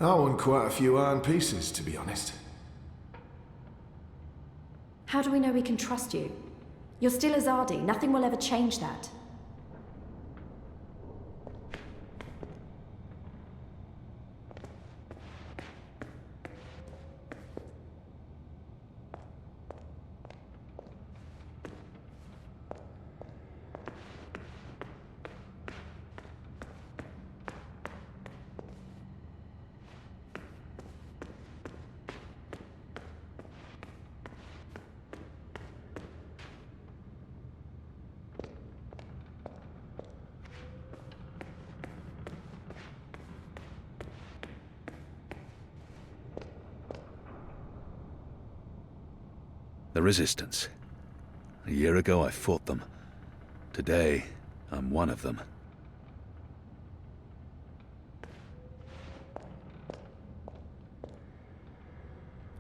I want quite a few iron pieces, to be honest. How do we know we can trust you? You're still Azadi. Nothing will ever change that. The Resistance. A year ago I fought them. Today, I'm one of them.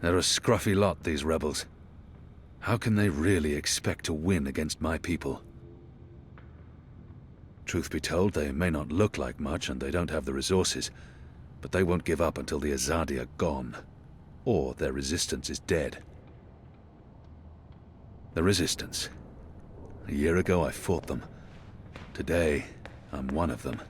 They're a scruffy lot, these rebels. How can they really expect to win against my people? Truth be told, they may not look like much and they don't have the resources, but they won't give up until the Azadi are gone, or their resistance is dead. The Resistance. A year ago I fought them. Today, I'm one of them.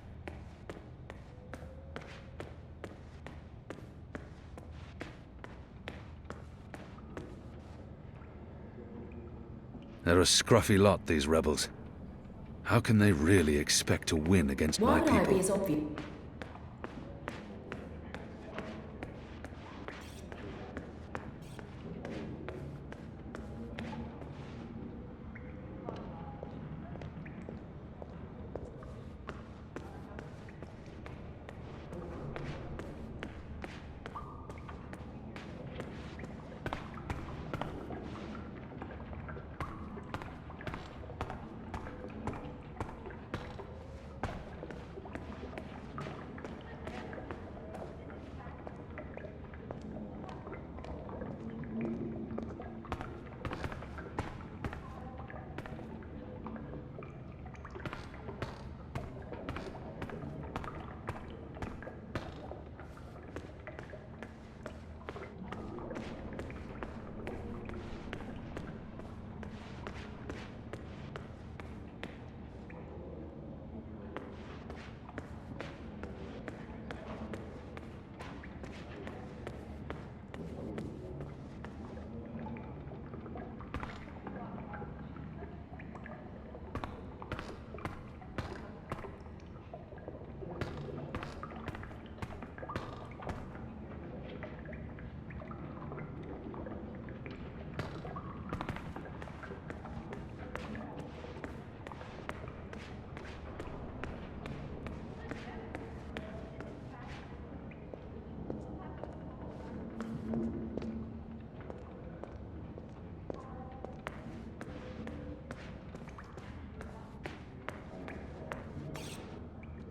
They're a scruffy lot, these rebels. How can they really expect to win against my people? Why would I be as obvious?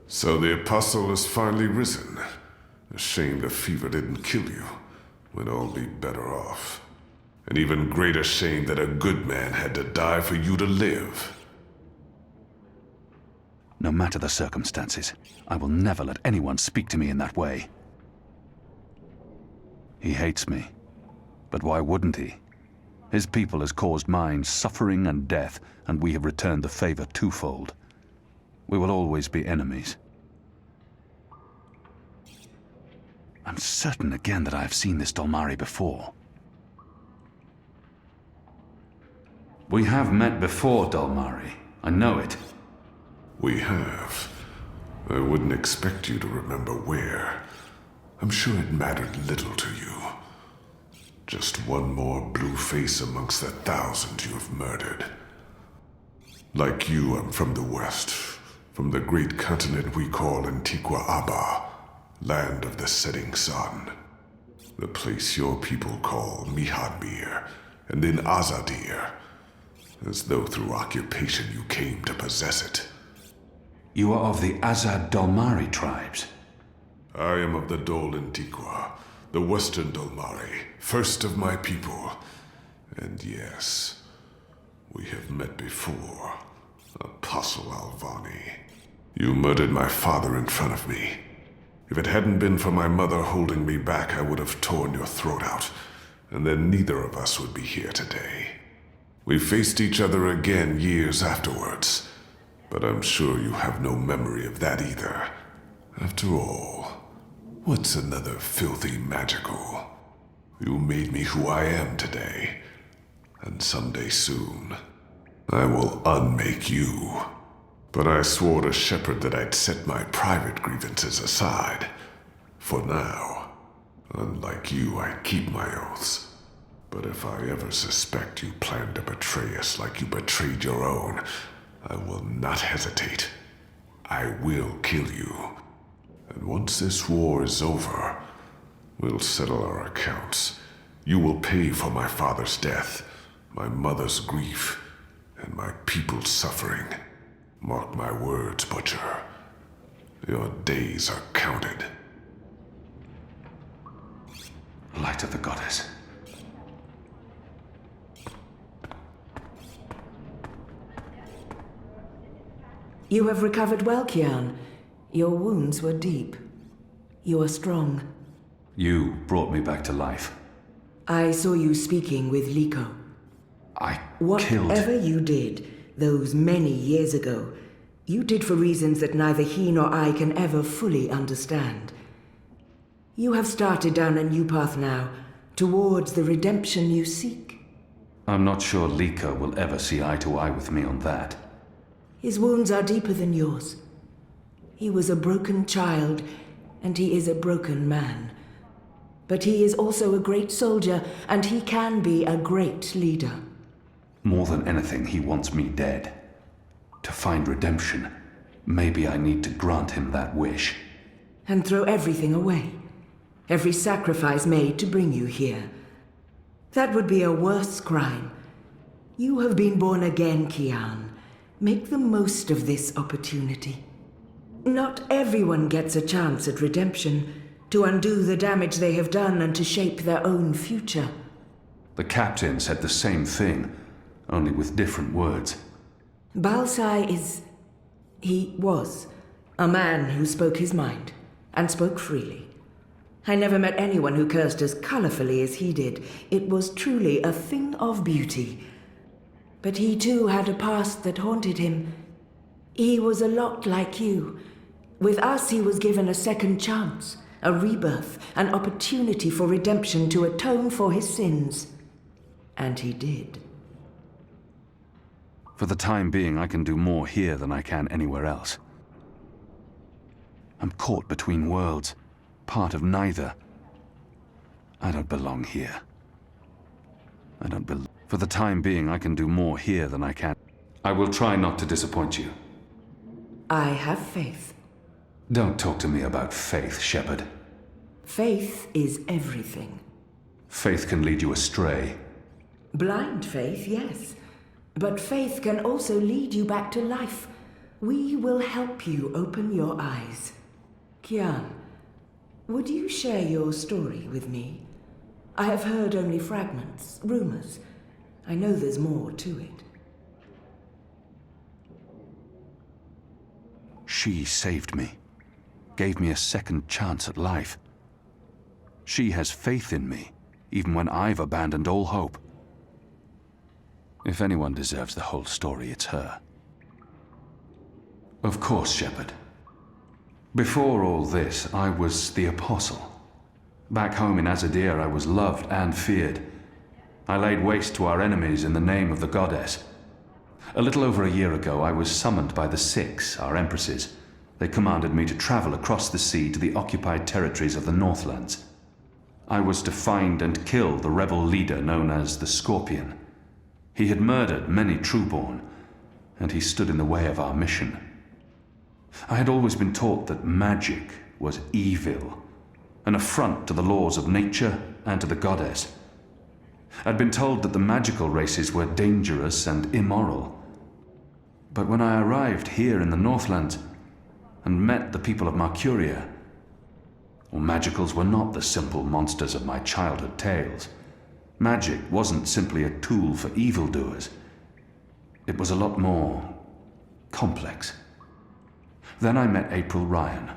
So the Apostle has finally risen. A shame the fever didn't kill you. We'd all be better off. An even greater shame that a good man had to die for you to live. No matter the circumstances, I will never let anyone speak to me in that way. He hates me. But why wouldn't he? His people has caused mine suffering and death, and we have returned the favor twofold. We will always be enemies. I'm certain again that I have seen this Dolmari before. We have met before, Dolmari. I know it. We have. I wouldn't expect you to remember where. I'm sure it mattered little to you. Just one more blue face amongst the thousands you have murdered. Like you, I'm from the West. From the great continent we call Antigua Aba, land of the setting sun. The place your people call Mihadmir, and then Azadir, as though through occupation you came to possess it. You are of the Azad Dolmari tribes. I am of the Dol Antigua, the Western Dolmari, first of my people. And yes, we have met before, Apostle Alvani. You murdered my father in front of me. If it hadn't been for my mother holding me back, I would have torn your throat out, and then neither of us would be here today. We faced each other again years afterwards, but I'm sure you have no memory of that either. After all, what's another filthy magical? You made me who I am today, and someday soon, I will unmake you. But I swore to Shepard that I'd set my private grievances aside. For now. Unlike you, I keep my oaths. But if I ever suspect you plan to betray us like you betrayed your own, I will not hesitate. I will kill you. And once this war is over, we'll settle our accounts. You will pay for my father's death, my mother's grief, and my people's suffering. Mark my words, Butcher. Your days are counted. Light of the Goddess. You have recovered well, Kian. Your wounds were deep. You are strong. You brought me back to life. I saw you speaking with Liko. I killed... Whatever you did, those many years ago, you did for reasons that neither he nor I can ever fully understand. You have started down a new path now, towards the redemption you seek. I'm not sure Liko will ever see eye to eye with me on that. His wounds are deeper than yours. He was a broken child, and he is a broken man. But he is also a great soldier, and he can be a great leader. More than anything, he wants me dead. To find redemption, maybe I need to grant him that wish. And throw everything away. Every sacrifice made to bring you here. That would be a worse crime. You have been born again, Kian. Make the most of this opportunity. Not everyone gets a chance at redemption, to undo the damage they have done and to shape their own future. The captain said the same thing, only with different words. Balsai is... he was a man who spoke his mind, and spoke freely. I never met anyone who cursed as colorfully as he did. It was truly a thing of beauty. But he too had a past that haunted him. He was a lot like you. With us, he was given a second chance, a rebirth, an opportunity for redemption to atone for his sins. And he did. For the time being, I can do more here than I can anywhere else. I'm caught between worlds, part of neither. I don't belong here. I don't belong. For the time being, I can do more here than I can. I will try not to disappoint you. I have faith. Don't talk to me about faith, Shepard. Faith is everything. Faith can lead you astray. Blind faith, yes. But faith can also lead you back to life. We will help you open your eyes. Kian, would you share your story with me? I have heard only fragments, rumors. I know there's more to it. She saved me. Gave me a second chance at life. She has faith in me, even when I've abandoned all hope. If anyone deserves the whole story, it's her. Of course, Shepard. Before all this, I was the Apostle. Back home in Azadir, I was loved and feared. I laid waste to our enemies in the name of the Goddess. A little over a year ago, I was summoned by the Six, our empresses. They commanded me to travel across the sea to the occupied territories of the Northlands. I was to find and kill the rebel leader known as the Scorpion. He had murdered many Trueborn, and he stood in the way of our mission. I had always been taught that magic was evil, an affront to the laws of nature and to the Goddess. I'd been told that the magical races were dangerous and immoral. But when I arrived here in the Northlands and met the people of Marcuria, well, magicals were not the simple monsters of my childhood tales. Magic wasn't simply a tool for evildoers. It was a lot more complex. Then I met April Ryan.